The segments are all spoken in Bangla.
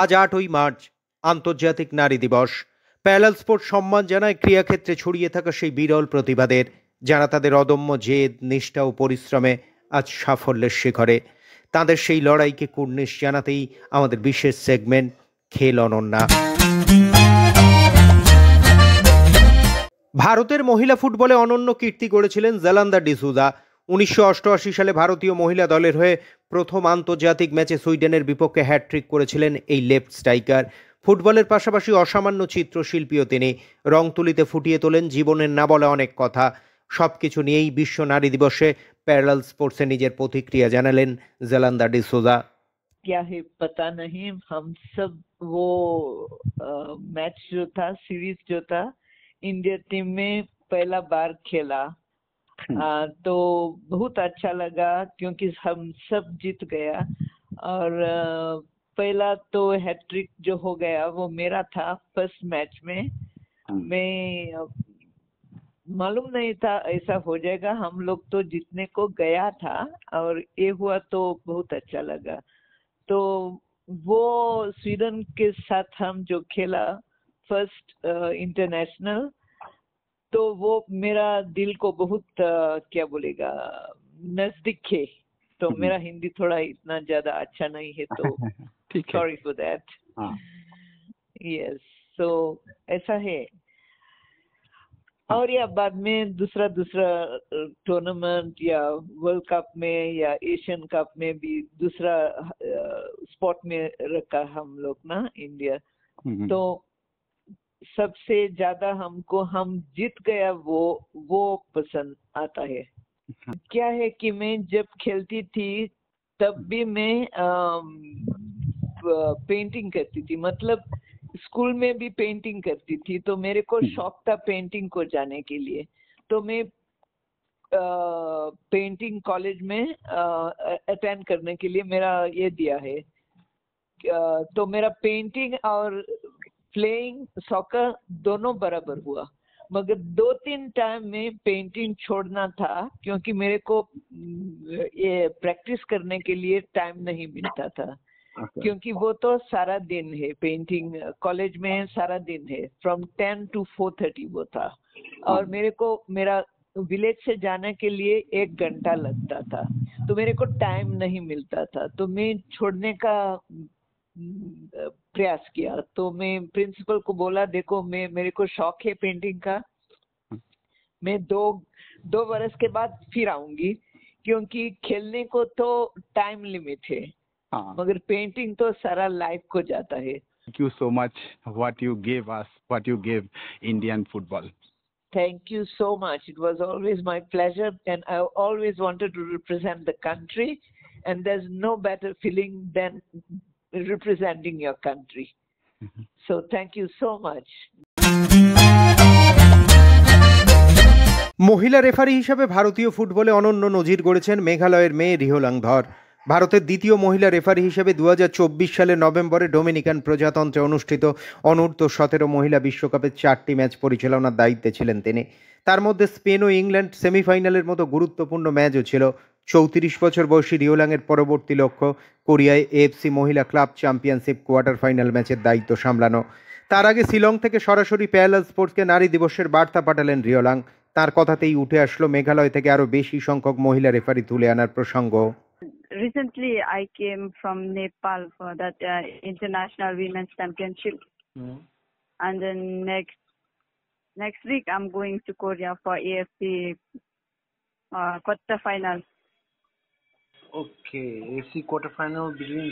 আজ ৮ই মার্চ আন্তর্জাতিক নারী দিবস। প্যারাল স্পোর্ট সম্মান জানায় ক্রীড়াক্ষেত্রে ছড়িয়ে থাকা সেই বিরল প্রতিভাদের, যারা তাদের অদম্য জেদ, নিষ্ঠা ও পরিশ্রমে আজ সাফল্যের শিখরে। তাদের সেই লড়াইকে কুর্নিশ জানাতেই আমাদের বিশেষ সেগমেন্ট খেল অনন্যা। ভারতের মহিলা ফুটবলে অনন্য কীর্তি গড়েছিলেন জালান্দা ডিসুজা। ১৯৮৮ সালে ভারতীয় মহিলা দলের হয়ে প্রথম আন্তর্জাতিক ম্যাচে সুইডেনের বিপক্ষে হ্যাটট্রিক করেছিলেন এই লেফট স্ট্রাইকার। ফুটবলের পাশাপাশি অসামান্য চিত্রশিল্পীও তিনি। রং তুলিতে ফুটিয়ে তোলেন জীবনের না বলা অনেক কথা। সবকিছু নিয়েই বিশ্ব নারী দিবসে প্যারাল স্পোর্টসে নিজের প্রতিক্রিয়া জানালেন জালান্দা ডিসুজা। क्या है पता नहीं, हम सब वो मैच जो था, सीरीज जो था, इंडिया टीम में पहला बार खेला। तो बहुत अच्छा लगा क्योंकि हम सब जीत गया। और पहला तो हैट्रिक जो हो गया वो मेरा था फर्स्ट मैच में। मैं मालूम नहीं था ऐसा हो जाएगा, हम लोग तो जीतने को गया था और ये हुआ तो बहुत अच्छा लगा। तो वो स्वीडन के साथ हम जो खेला फर्स्ट इंटरनेशनल, तो वो मेरा दिल को बहुत क्या बोलेगा नजदीक है। तो मेरा हिंदी थोड़ा इतना ज्यादा अच्छा नहीं है, तो सॉरी फॉर दैट। यस, सो ऐसा है। और या बाद में दूसरा टूर्नामेंट या वर्ल्ड कप में या एशियन कप में भी दूसरा स्पॉट में रखा हम लोग ना इंडिया। तो सबसे ज्यादा हमको हम जीत गया वो पसंद आता है। क्या है कि मैं जब खेलती थी तब भी मैं पेंटिंग करती थी, मतलब स्कूल में भी पेंटिंग करती थी। तो मेरे को शौक था पेंटिंग को जाने के लिए। तो मैं पेंटिंग कॉलेज में अटेंड करने के लिए मेरा ये दिया है। तो मेरा पेंटिंग और प्लेइंग सॉकर दोनों बराबर हुआ, मगर 2-3 टाइम में पेंटिंग छोड़ना था क्योंकि मेरे को ये प्रैक्टिस करने के लिए टाइम नहीं मिलता था। क्योंकि वो तो सारा दिन है, पेंटिंग कॉलेज में सारा दिन है, फ्रॉम 10 to 4:30 वो था। और मेरे को मेरा विलेज से जाने के लिए 1 घंटा लगता था, तो मेरे को टाइम नहीं मिलता था। तो मैं छोड़ने का प्रयास किया। तो मैं प्रिंसिपल को बोला, देखो मेरे को शौक है पेंटिंग का, मैं 2 बरस के बाद फिर आऊंगी, क्योंकि खेलने को तो टाइम लिमिट है, मगर पेंटिंग तो सारा लाइफ को जाता है। Thank you so much what you gave us, what you gave Indian football. Thank you so much. It was always my pleasure, and I always wanted to represent the country, and there's no better feeling than representing your country. So thank you so much. মহিলা রেফারি হিসেবে ভারতীয় ফুটবলে অনন্য নজির গড়েছেন মেঘালয়ের মেয়ে রিহোলাং ধর। ভারতের দ্বিতীয় মহিলা রেফারি হিসেবে 2024 সালের নভেম্বরে ডোমিনিকান প্রজাতন্ত্রে অনুষ্ঠিত অনূর্ধ্ব-17 মহিলা বিশ্বকাপের 4টি ম্যাচ পরিচালনার দায়িত্বে ছিলেন তিনি। তার মধ্যে স্পেন ও ইংল্যান্ড সেমিফাইনালের মতো গুরুত্বপূর্ণ ম্যাচও ছিল। 34 বছর বয়সী রিহোলাংয়ের পরবর্তী লক্ষ্য কোরিয়ায় এএফসি মহিলা ক্লাব চ্যাম্পিয়নশিপ কোয়ার্টার ফাইনাল ম্যাচের দায়িত্ব সামলানো। তার আগে শিলং থেকে সরাসরি প্যারাল স্পোর্টসকে নারী দিবসের বার্তা পাঠালেন রিহোলাং। তার কথাতেই উঠে আসলো মেঘালয় থেকে আরো বেশি সংখ্যক মহিলা রেফারি তুলে আনার প্রসঙ্গ। Recently, I came from Nepal for that international women's championship, and then next week I'm going to Korea for AFC quarter final. Okay, AFC quarter final between,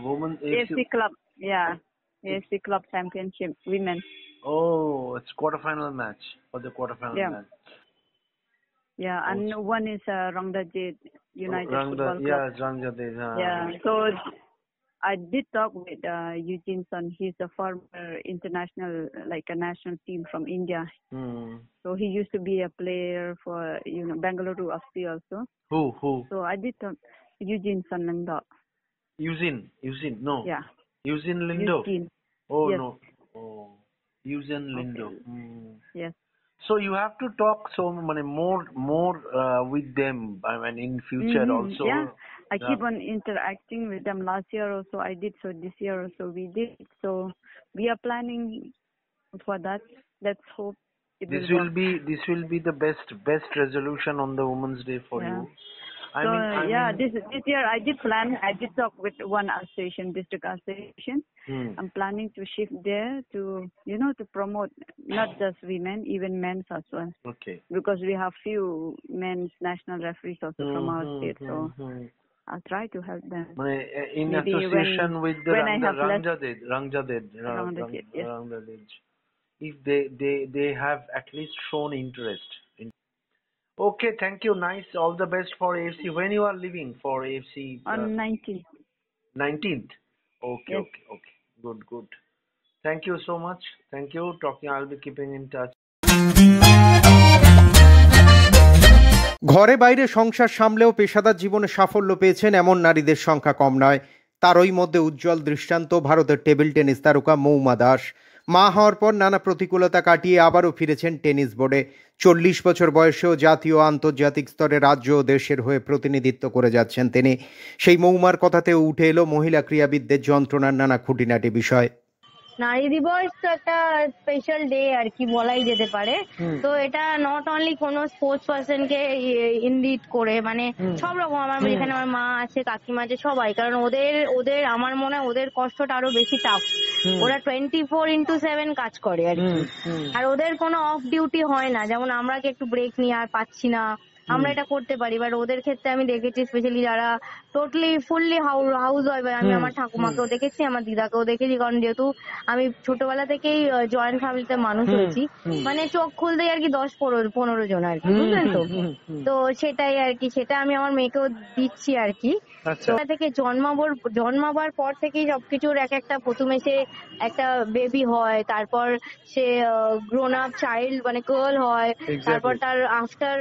women AFC club, yeah, AFC club championship women. Oh, it's quarter final match for the quarter final match. Yeah, and one is Rangdajet United Football Club. Yeah, Rangdajet. Yeah, so I did talk with Eugene Son. He's a former international, like a national team from India. So he used to be a player for Bengaluru FC also. Who? So I did talk Eugene Son Lindo. Eugene, no. Yeah. Eugene Lindo. Eugene. Oh yes. no. Oh, Eugene Lindo. Okay. Yes. So you have to talk more with them. In future also. Yeah, I keep on interacting with them. Last year also I did, so this year also we did. So we are planning for that. Let's hope it This will will work. be the best resolution on the Women's Day for Yeah. you. So I mean, this year I did plan. I did talk with one association, district association. I'm planning to shift there to to promote not just women, even men's as well. okay. Because we have few men's national referees also from our state. So I'll try to help them. In Maybe association with the when I have less- Rangjaded, yes. if they have at least shown interest. Okay, thank you. Nice. All the best for AFC. When you are leaving for AFC? On 19th. 19th. Okay, Yes. okay. Good. Thank you so much. Thank you. I'll be keeping in touch. ঘরে বাইরে সংসার সামলেও পেশাদার জীবনে সাফল্য পেয়েছেন এমন নারীদের সংখ্যা কম নয়। তারই মধ্যে উজ্জ্বল দৃষ্টান্ত ভারতের টেবিল টেনিস তারকা মৌমা দাস। মা হওয়ার পর নানা প্রতিকূলতা কাটিয়ে আবারও ফিরেছেন টেনিস বোর্ডে। 40 বছর বয়সেও জাতীয় আন্তর্জাতিক স্তরে রাজ্য ও দেশের হয়ে প্রতিনিধিত্ব করে যাচ্ছেন তিনি। সেই মৌমার কথাতেও উঠে এলো মহিলা ক্রীড়াবিদদের যন্ত্রণার নানা খুঁটিনাটি বিষয়। নারী দিবস তো একটা স্পেশাল ডে আর কি বলাই যেতে পারে। তো এটা নট অনলি কোনো স্পোর্টস পার্সন কে ইনলিড করে, মানে সব রকম, আমার এখানে আমার মা আছে, কাকিমা আছে, সবাই। কারণ ওদের আমার মনে হয় ওদের কষ্টটা আরো বেশি টাফ। ওরা 24/7 কাজ করে আর কি। আর ওদের কোনো অফ ডিউটি হয় না, যেমন আমরা কি একটু ব্রেক নিয়ে আর পাচ্ছি না, আমরা এটা করতে পারি। বাট ওদের ক্ষেত্রে আমি দেখেছি, স্পেশালি যারা টোটালি ফুললি হাউস ওয়াইফ, আমি আমার ঠাকুমাকেও দেখেছি, আমার দিদাকেও দেখেছি। কারণ যেহেতু আমি ছোটবেলা থেকেই জয়েন্ট ফ্যামিলিতে মানুষ হয়েছি, মানে চোখ খুলতেই আর কি 10-15 জন আর কি, বুঝলেন তো। তো সেটাই আর কি, সেটা আমি আমার মেয়েকেও দিচ্ছি আর কি। থেকে জন্মাবার পর থেকেই সবকিছুর একটা প্রথমে সে একটা বেবি হয়, তারপর সে গ্রোন আপ চাইল্ড মানে গার্ল হয়, তারপর তার আফটার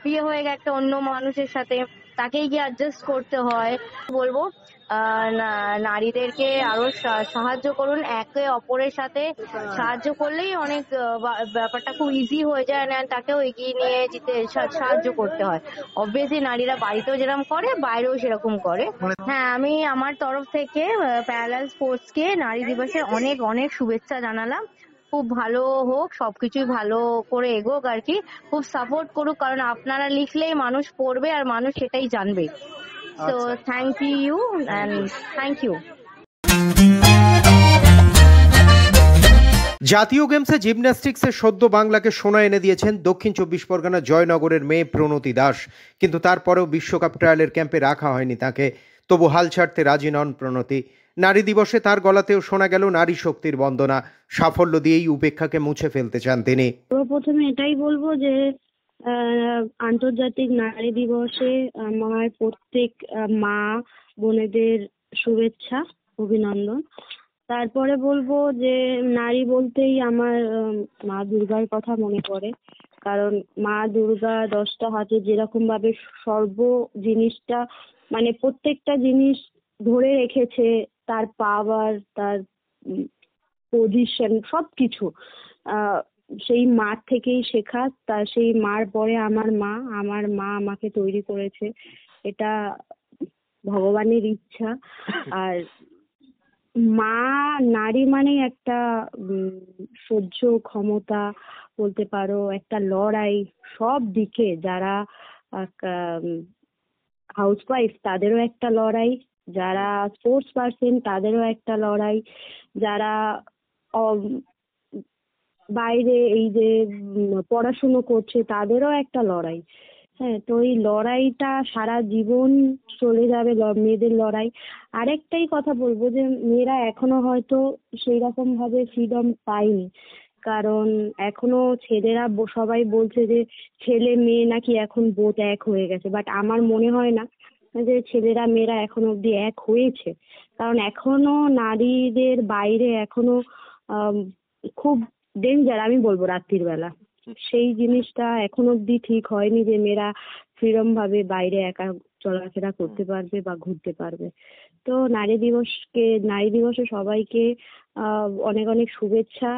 বিয়ে হয়ে গেছে একটা অন্য মানুষের সাথে, তাকেই গিয়ে অ্যাডজাস্ট করতে হয়। বলবো নারীদেরকে আরো সাহায্য করুন, একে অপরের সাথে সাহায্য করলেই অনেক ব্যাপারটা খুব ইজি হয়ে যায়, না তাকেও এগিয়ে নিয়ে যেতে সাহায্য করতে হয়। অবভিয়াসলি নারীরা বাড়িতেও যেরকম করে বাইরেও সেরকম করে। হ্যাঁ, আমি আমার তরফ থেকে প্যারালাল স্পোর্টস কে নারী দিবসে অনেক অনেক শুভেচ্ছা জানালাম। খুব ভালো হোক, সবকিছুই ভালো করে এগোক আর কি, খুব সাপোর্ট করুক। কারণ আপনারা লিখলেই মানুষ পড়বে আর মানুষ সেটাই জানবে। So thank you and thank you. জাতীয় গেমসে জিমন্যাস্টিক্সে সদ্য বাংলাকে সোনা এনে দিয়েছেন দক্ষিণ 24 পরগনা জয়নগরের মেয়ে প্রণতি দাস। কিন্তু তারপরেও বিশ্বকাপ ট্রায়ালের ক্যাম্পে রাখা হয়নি তাকে। তবু হাল ছাড়তে রাজি নন প্রণতি। নারী দিবসে তার গলাতেও শোনা গেল নারী শক্তির বন্দনা। সাফল্য দিয়েই উপেক্ষাকে মুছে ফেলতে চান তিনি। প্রথমে এটাই বলবো যে আন্তর্জাতিক নারী দিবসে আমার প্রত্যেক মা বোনেদের শুভেচ্ছা, অভিনন্দন। তারপরে বলবো যে নারী বলতেই আমার মা দুর্গার কথা মনে পড়ে। কারণ মা দুর্গা 10টা হাতে যেরকম ভাবে সর্ব জিনিসটা, মানে প্রত্যেকটা জিনিস ধরে রেখেছে, তার পাওয়ার, তার পজিশন, সবকিছু সেই মার থেকেই শেখা। তা সেই মার পরে আমার মা আমাকে তৈরি করেছে, এটা ভগবানের ইচ্ছা। আর মা নারী মানে একটা সহ্য ক্ষমতা বলতে পারো, একটা লড়াই সব দিকে। যারা হাউসওয়াইফ তাদেরও একটা লড়াই, যারা স্পোর্টস পার্সন তাদেরও একটা লড়াই, যারা বাইরে এই যে পড়াশুনো করছে তাদেরও একটা লড়াই। হ্যাঁ, তো এই লড়াইটা সারা জীবন চলে যাবে, মেয়েদের লড়াই। আরেকটাই কথা বলবো যে মেয়েরা এখনো হয়তো সেই রকম ভাবে ফ্রিডম পায়নি। কারণ এখনো ছেলেরা সবাই বলছে যে ছেলে মেয়ে নাকি এখন বোধ এক হয়ে গেছে, বাট আমার মনে হয় না যে ছেলেরা মেয়েরা এখনো অব্দি এক হয়েছে। কারণ এখনো নারীদের বাইরে এখনো খুব ডেঞ্জার, আমি বলবো রাত্রির বেলা সেই জিনিসটা এখন অব্দি ঠিক হয়নি যে মেয়েরা ফ্রিডম ভাবে বাইরে একা চলাফেরা করতে পারবে বা ঘুরতে পারবে। তো নারী দিবসে সবাইকে অনেক অনেক শুভেচ্ছা।